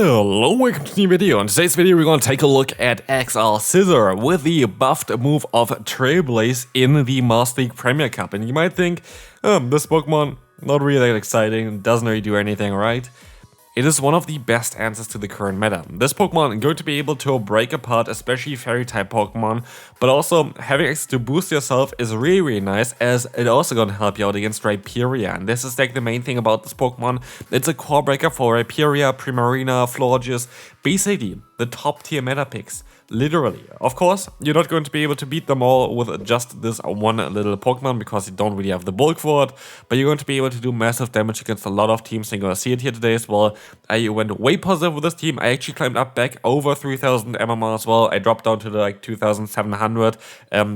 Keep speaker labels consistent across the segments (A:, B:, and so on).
A: Hello, welcome to a new video. In today's video we're going to take a look at Scizor with the buffed move of Trailblaze in the Master League Premier Cup. And you might think, this Pokemon, not really that exciting, doesn't really do anything, right? It is one of the best answers to the current meta. This Pokemon is going to be able to break apart especially fairy type Pokemon, but also having access to boost yourself is really nice, as it also going to help you out against Rhyperior. And this is like the main thing about this Pokemon. It's a core breaker for Rhyperior, Primarina, Florges, basically the top tier meta picks. Literally. Of course, you're not going to be able to beat them all with just this one little Pokemon because you don't really have the bulk for it, but you're going to be able to do massive damage against a lot of teams, and you're going to see it here today as well. I went way positive with this team. I actually climbed up back over 3000 MMR as well. I dropped down to the like 2700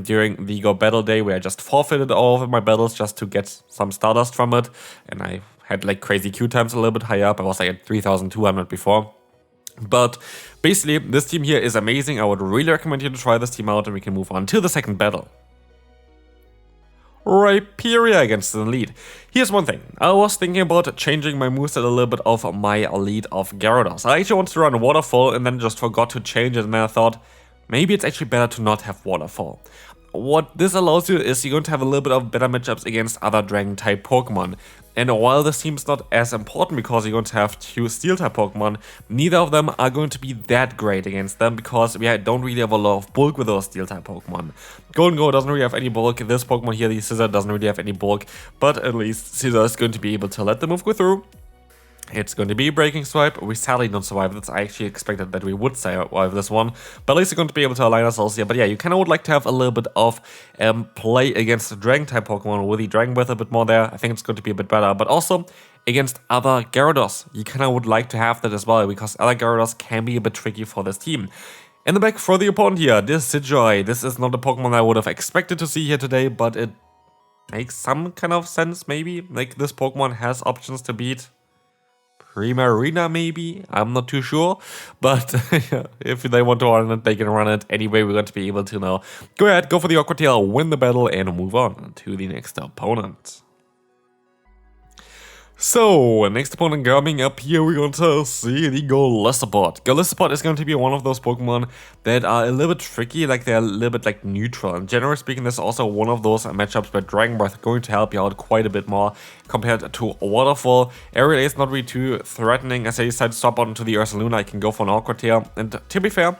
A: during the Go Battle Day, where I just forfeited all of my battles just to get some Stardust from it, and I had like crazy Q times a little bit higher up. I was like at 3200 before. But basically, this team here is amazing. I would really recommend you to try this team out, and we can move on to the second battle. Rhyperior against the lead. Here's one thing. I was thinking about changing my moveset a little bit of my lead of Gyarados. I actually wanted to run Waterfall and then just forgot to change it, and then I thought, maybe it's actually better to not have Waterfall. What this allows you is you're going to have a little bit of better matchups against other Dragon type Pokemon. And while this seems not as important because you're going to have two Steel type Pokemon, neither of them are going to be that great against them because we don't really have a lot of bulk with those Steel type Pokemon. Gholdengo doesn't really have any bulk. This Pokemon here, the Scizor, doesn't really have any bulk, but at least Scizor is going to be able to let the move go through. It's going to be Breaking Swipe. We sadly don't survive this. I actually expected that we would survive this one, but at least we're going to be able to align ourselves here. But yeah, you kind of would like to have a little bit of play against the Dragon type Pokemon with the Dragon Breath a bit more there. I think it's going to be a bit better, but also against other Gyarados, you kind of would like to have that as well, because other Gyarados can be a bit tricky for this team. In the back for the opponent here, this Scizor. This is not a Pokemon I would have expected to see here today, but it makes some kind of sense maybe. Like, this Pokemon has options to beat Primarina maybe, I'm not too sure, but if they want to run it, they can run it. Anyway, we're going to be able to now go ahead, go for the Aqua Tail, win the battle, and move on to the next opponent. So, next opponent coming up here, we're going to see the Golisopod. Golisopod is going to be one of those Pokemon that are a little bit tricky, like they're a little bit like neutral. And generally speaking, this is also one of those matchups where Dragon Breath is going to help you out quite a bit more compared to Waterfall. Area is not really too threatening. As I decide to swap onto the Ursaluna, I can go for an Aqua Tail. And to be fair,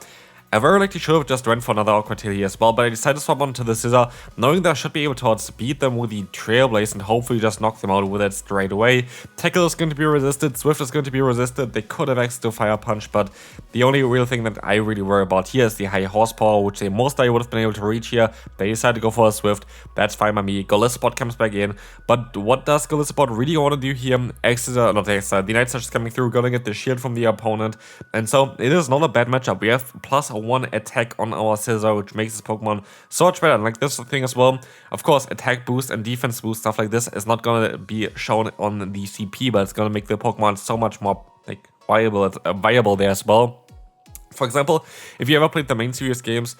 A: I very likely should have just went for another Aqua Tail here as well, but I decided to swap onto the Scizor, knowing that I should be able to outspeed them with the Trailblaze and hopefully just knock them out with it straight away. Tackle is going to be resisted, Swift is going to be resisted, they could have access to Fire Punch, but the only real thing that I really worry about here is the high horsepower, which they most likely would have been able to reach here. They decided to go for a Swift, that's fine by me. Golisopod comes back in, but what does Golisopod really want to do here? The Night Surge is coming through, gonna get the shield from the opponent, and so it is not a bad matchup. We have +1 attack on our Scizor, which makes this Pokemon so much better. And like this thing as well, of course, attack boost and defense boost, stuff like this is not gonna be shown on the CP, but it's gonna make the Pokemon so much more like viable there as well. For example, if you ever played the main series games,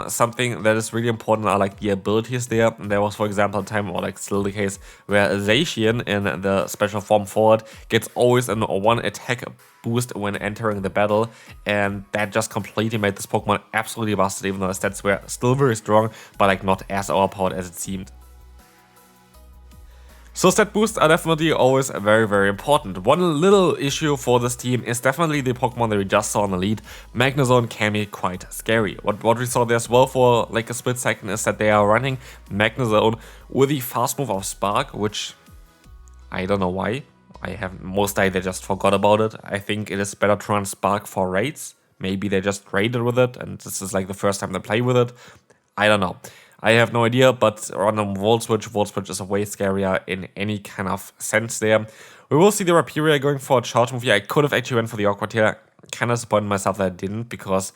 A: something that is really important are like the abilities there. And there was, for example, a time, or like still the case, where Zacian in the special form forward gets always a 1 attack boost when entering the battle, and that just completely made this Pokemon absolutely busted, even though the stats were still very strong, but like not as overpowered as it seemed. So stat boosts are definitely always very important. One little issue for this team is definitely the Pokemon that we just saw on the lead. Magnezone can be quite scary. What we saw there as well for like a split second is that they are running Magnezone with the fast move of Spark, which I don't know why. Most likely they just forgot about it. I think it is better to run Spark for raids. Maybe they just raided with it and this is like the first time they play with it. I don't know. I have no idea, but on a Volt Switch is a way scarier in any kind of sense there. We will see the Rhyperior going for a charge move here. I could have actually went for the Aqua Tail. Kind of disappointed myself that I didn't, because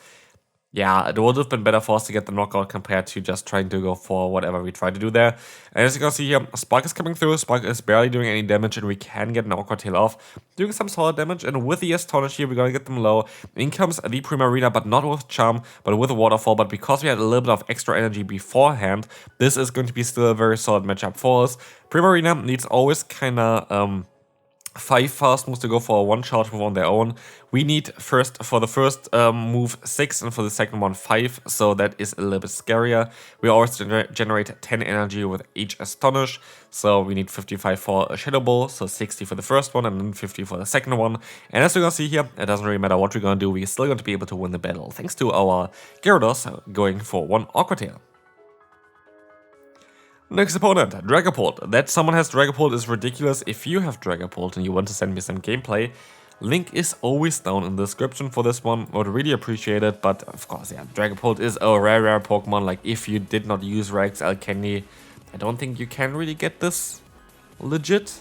A: yeah, it would have been better for us to get the knockout compared to just trying to go for whatever we tried to do there. And as you can see here, Spark is coming through. Spark is barely doing any damage, and we can get an Aqua Tail off, doing some solid damage. And with the Astonish here, we're going to get them low. In comes the Primarina, but not with Charm, but with a Waterfall. But because we had a little bit of extra energy beforehand, this is going to be still a very solid matchup for us. Primarina needs always kind of 5 fast moves to go for a 1 charge move on their own. We need for the first move 6 and for the second one 5, so that is a little bit scarier. We always generate 10 energy with each Astonish, so we need 55 for a Shadow Ball, so 60 for the first one and then 50 for the second one. And as you're gonna see here, it doesn't really matter what we're gonna do, we're still going to be able to win the battle, thanks to our Gyarados going for 1 Aqua Tail. Next opponent, Dragapult. That someone has Dragapult is ridiculous. If you have Dragapult and you want to send me some gameplay, link is always down in the description for this one. I would really appreciate it, but of course, yeah, Dragapult is a rare Pokemon. Like, if you did not use Rex Alcandy, I don't think you can really get this legit.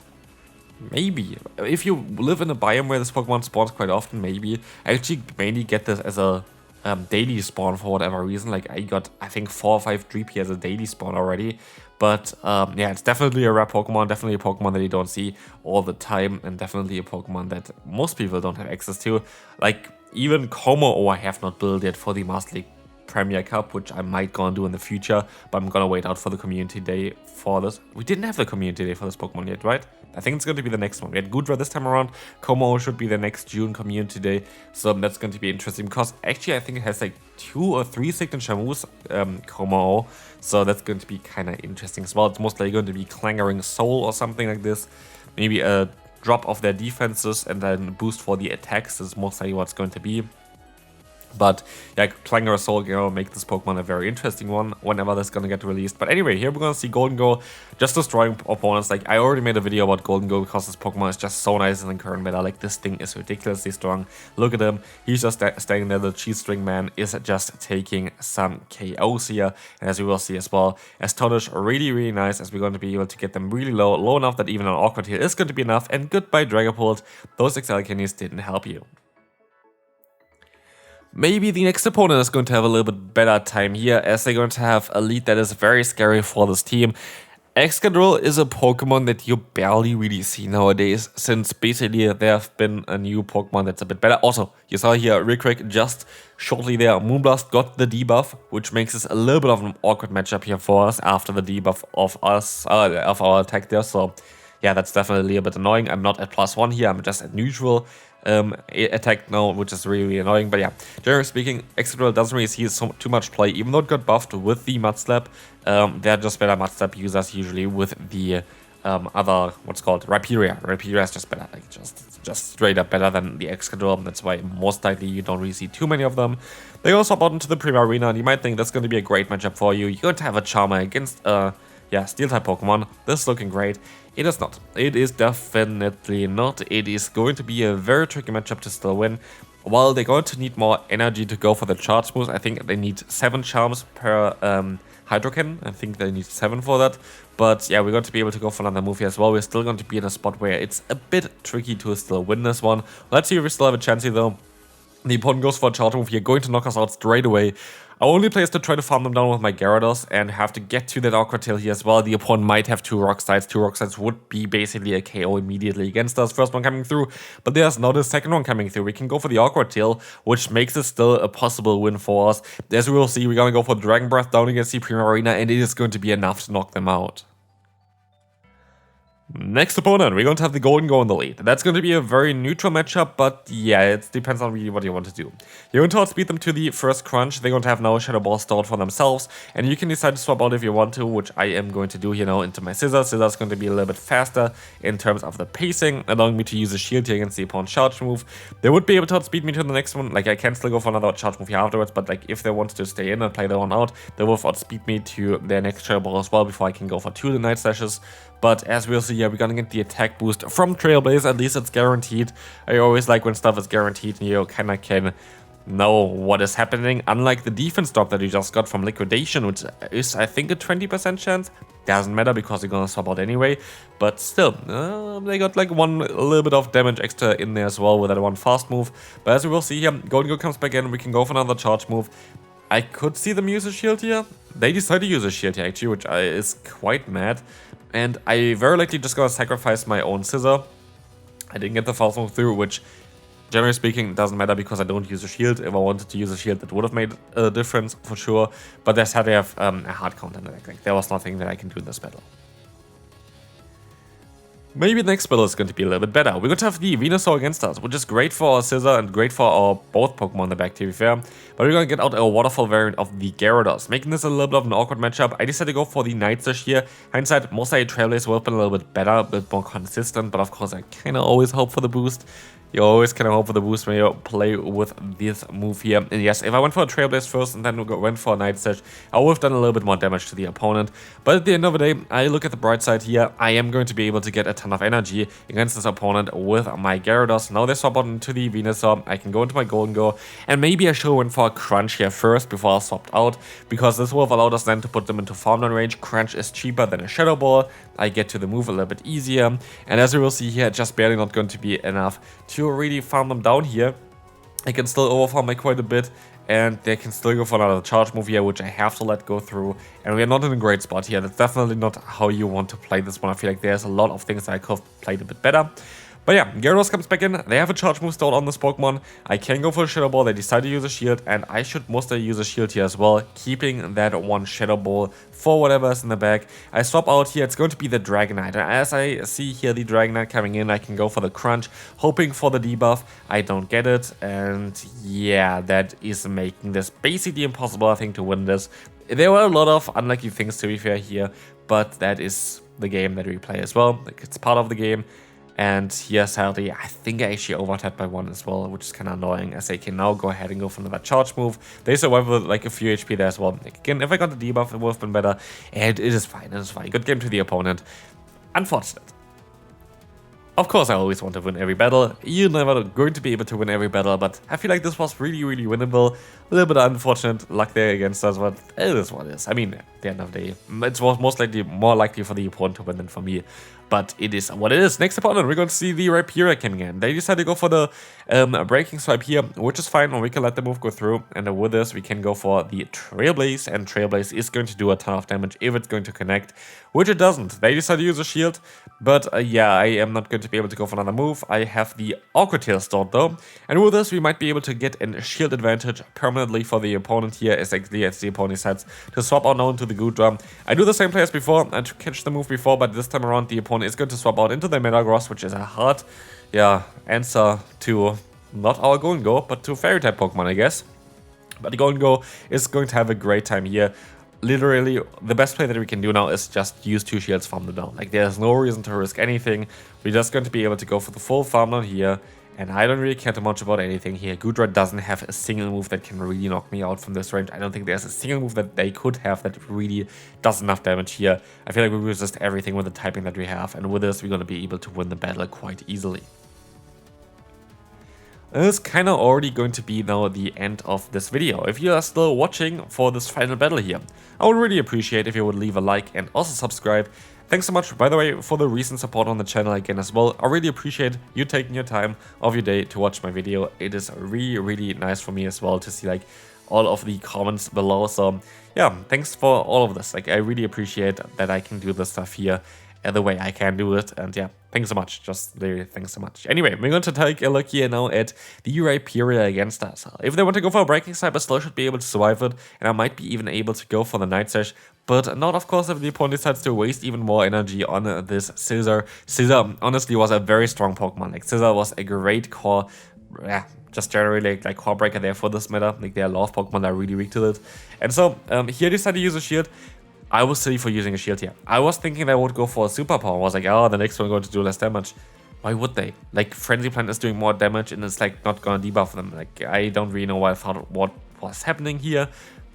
A: Maybe. If you live in a biome where this Pokemon spawns quite often, maybe. I actually mainly get this as a daily spawn for whatever reason. Like, I got, I think, 4 or 5 Dreepy as a daily spawn already. But yeah, it's definitely a rare Pokemon, definitely a Pokemon that you don't see all the time, and definitely a Pokemon that most people don't have access to. Like, even Como I have not built yet for the Master League Premier Cup, which I might gonna do in the future, but I'm gonna wait out for the community day for this. We didn't have the community day for this Pokemon yet, right? I think it's going to be the next one. We had Goodra this time around. Como should be the next June community day, so that's going to be interesting because actually I think it has like 2 or 3 signature moves, Como, so that's going to be kind of interesting as well. It's most likely going to be Clangering Soul or something like this. Maybe a drop of their defenses and then boost for the attacks is most likely what's going to be. But yeah, Clangering Soul will make this Pokemon a very interesting one whenever that's gonna get released. But anyway, here we're gonna see Gholdengo just destroying opponents. Like, I already made a video about Gholdengo because this Pokemon is just so nice in the current meta. Like, this thing is ridiculously strong. Look at him. He's just standing there. The cheese string man is just taking some KOs here. And as we will see as well, Astonish really nice, as we're going to be able to get them really low enough that even an Aqua Tail is going to be enough. And goodbye Dragapult. Those Excadrill didn't help you. Maybe the next opponent is going to have a little bit better time here, as they're going to have a lead that is very scary for this team. Excadrill is a Pokemon that you barely really see nowadays, since basically there have been a new Pokemon that's a bit better. Also, you saw here real quick, just shortly there, Moonblast got the debuff, which makes this a little bit of an awkward matchup here for us after the debuff of our attack there. So yeah, that's definitely a bit annoying. I'm not at +1 here, I'm just at neutral attack now, which is really annoying. But yeah, generally speaking, Excadrill doesn't really see too much play, even though it got buffed with the Mud Slap. They're just better Mud Slap users usually with the other, what's called, Rhyperior. Rhyperior is just better, like just straight up better than the Excadrill. That's why most likely you don't really see too many of them. They also hop out into the Premier Arena, and you might think that's going to be a great matchup for you. You're going to have a Charmer against yeah, Steel-type Pokemon. This is looking great. It is not. It is definitely not. It is going to be a very tricky matchup to still win. While they're going to need more energy to go for the charge moves, I think they need 7 charms per Hydrocan. I think they need 7 for that. But yeah, we're going to be able to go for another move here as well. We're still going to be in a spot where it's a bit tricky to still win this one. Let's see if we still have a chance here though. The opponent goes for a charge move here, going to knock us out straight away. Our only play is to try to farm them down with my Gyarados and have to get to that Aqua Tail here as well. The opponent might have 2 Rock Slides. 2 Rock Slides would be basically a KO immediately against us. First one coming through, but there's not a second one coming through. We can go for the Aqua Tail, which makes it still a possible win for us. As we will see, we're going to go for Dragon Breath down against the Premier Arena, and it is going to be enough to knock them out. Next opponent, we're going to have the Gholdengo in the lead. That's going to be a very neutral matchup, but yeah, it depends on really what you want to do. You're going to outspeed them to the first crunch. They're going to have no Shadow Ball stored for themselves, and you can decide to swap out if you want to, which I am going to do here now into my Scizor. Scizor's going to be a little bit faster in terms of the pacing, allowing me to use a shield here against the opponent's charge move. They would be able to outspeed me to the next one. Like, I can still go for another charge move here afterwards, but like, if they want to stay in and play their one out, they will outspeed me to their next Shadow Ball as well before I can go for 2 Night Slashes. But as we'll see here, we're gonna get the attack boost from Trailblaze. At least it's guaranteed. I always like when stuff is guaranteed and you kinda can know what is happening. Unlike the defense drop that you just got from Liquidation, which is, I think, a 20% chance. Doesn't matter because you're gonna swap out anyway. But still, they got like a little bit of damage extra in there as well with that one fast move. But as we will see here, Gholdengo comes back in. We can go for another charge move. I could see them use a shield here. They decided to use a shield here actually, which is quite mad. And I very likely just gonna sacrifice my own Scizor. I didn't get the fast move through, which generally speaking doesn't matter because I don't use a shield. If I wanted to use a shield, that would have made a difference for sure. But they had to have a hard counter in the deck. Like, there was nothing that I can do in this battle. Maybe the next battle is going to be a little bit better. We're going to have the Venusaur against us, which is great for our Scizor and great for our both Pokemon in the back, to be fair. But we're going to get out a Waterfall variant of the Gyarados, making this a little bit of an awkward matchup. I decided to go for the Night Slash here. Hindsight, most likely Trailblaze would have been a little bit better, a bit more consistent, but of course I kind of always hope for the boost. You always kind of hope for the boost when you play with this move here. And yes, if I went for a Trailblaze first and then went for a Night Slash, I would have done a little bit more damage to the opponent. But at the end of the day, I look at the bright side here. I am going to be able to get a ton of energy against this opponent with my Gyarados. Now they swap out into the Venusaur. I can go into my Gholdengo. And maybe I should have went for a Crunch here first before I swapped out, because this would have allowed us then to put them into farmland range. Crunch is cheaper than a Shadow Ball. I get to the move a little bit easier. And as we will see here, just barely not going to be enough to really farm them down here. I can still overfarm by quite a bit, and they can still go for another charge move here, which I have to let go through. And we are not in a great spot here. That's definitely not how you want to play this one. I feel like there's a lot of things that I could have played a bit better. But yeah, Gyarados comes back in. They have a charge move stored on this Pokemon. I can go for a Shadow Ball. They decide to use a shield, and I should mostly use a shield here as well, keeping that one Shadow Ball for whatever is in the back. I swap out here. It's going to be the Dragonite. And as I see here the Dragonite coming in, I can go for the Crunch, hoping for the debuff. I don't get it, and yeah, that is making this basically impossible, I think, to win this. There were a lot of unlucky things, to be fair, here, but that is the game that we play as well. Like, it's part of the game. And here, sadly, I think I actually overtapped by one as well, which is kind of annoying, as I can now go ahead and go for another charge move. They survive with like a few HP there as well. Like, again, if I got the debuff, it would have been better. And it is fine, it is fine. Good game to the opponent. Unfortunate. Of course, I always want to win every battle. You're never going to be able to win every battle, but I feel like this was really, really winnable. A little bit unfortunate luck there against us, but it is what it is. I mean, at the end of the day, it was most likely more likely for the opponent to win than for me. But it is what it is. Next opponent, we're going to see the Rhyperior coming in. They decided to go for the Breaking Swipe here, which is fine, and we can let the move go through. And with this, we can go for the Trailblaze, and Trailblaze is going to do a ton of damage if it's going to connect, which it doesn't. They decided to use a shield, but yeah, I am not going to be able to go for another move. I have the Awkward Tail stored though, and with this, we might be able to get a shield advantage permanently for the opponent here, as the opponent decides to swap out now into the Goodra. I do the same play as before, and to catch the move before, but this time around, the opponent is going to swap out into the Metagross, which is a hard, answer to not our Gholdengo, but to Fairy type Pokemon, I guess. But the Gholdengo is going to have a great time here. Literally, the best play that we can do now is just use 2 shields, farm them down. Like, there's no reason to risk anything. We're just going to be able to go for the full farm down here. And I don't really care too much about anything here. Goodra doesn't have a single move that can really knock me out from this range. I don't think there's a single move that they could have that really does enough damage here. I feel like we resist everything with the typing that we have. And with this, we're going to be able to win the battle quite easily. It's kind of already going to be now the end of this video. If you are still watching for this final battle here, I would really appreciate if you would leave a like and also subscribe. Thanks so much, by the way, for the recent support on the channel again as well. I really appreciate you taking your time of your day to watch my video. It is really, really nice for me as well to see like all of the comments below. So yeah, thanks for all of this. Like, I really appreciate that I can do this stuff here the way I can do it. And yeah, thanks so much. Just really thanks so much. Anyway, we're going to take a look here now at the Rhyperior against us. If they want to go for a Breaking Swipe, I still should be able to survive it. And I might be even able to go for the Night Slash. But not, of course, if the opponent decides to waste even more energy on this Scizor. Scizor honestly was a very strong Pokemon. Like, Scizor was a great core, just generally like core breaker there for this meta. Like, there are a lot of Pokemon that are really weak to it. And so here they decided to use a shield. I was silly for using a shield here. I was thinking they would go for a superpower. I was like, oh, the next one going to do less damage. Why would they? Like, Frenzy Plant is doing more damage and it's like not gonna debuff them. Like, I don't really know what was happening here.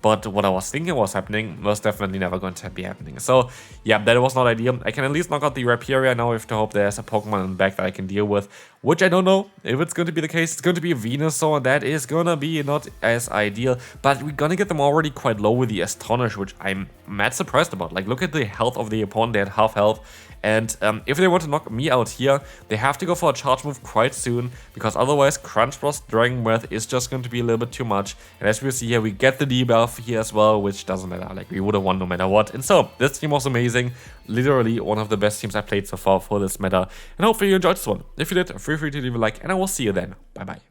A: But what I was thinking was happening was definitely never going to be happening. So yeah, that was not ideal. I can at least knock out the Rhyperior now. I have to hope there's a Pokemon in the back that I can deal with, which I don't know if it's going to be the case. It's going to be a Venusaur, and that is going to be not as ideal. But we're going to get them already quite low with the Astonish, which I'm mad surprised about. Like, look at the health of the opponent. They had half health. And if they want to knock me out here, they have to go for a charge move quite soon, because otherwise Crunch plus Dragon Breath is just going to be a little bit too much. And as we see here, we get the debuff here as well, which doesn't matter. Like, we would have won no matter what. And so, this team was amazing. Literally one of the best teams I played so far for this meta. And hopefully you enjoyed this one. If you did, feel free to leave a like, and I will see you then. Bye bye.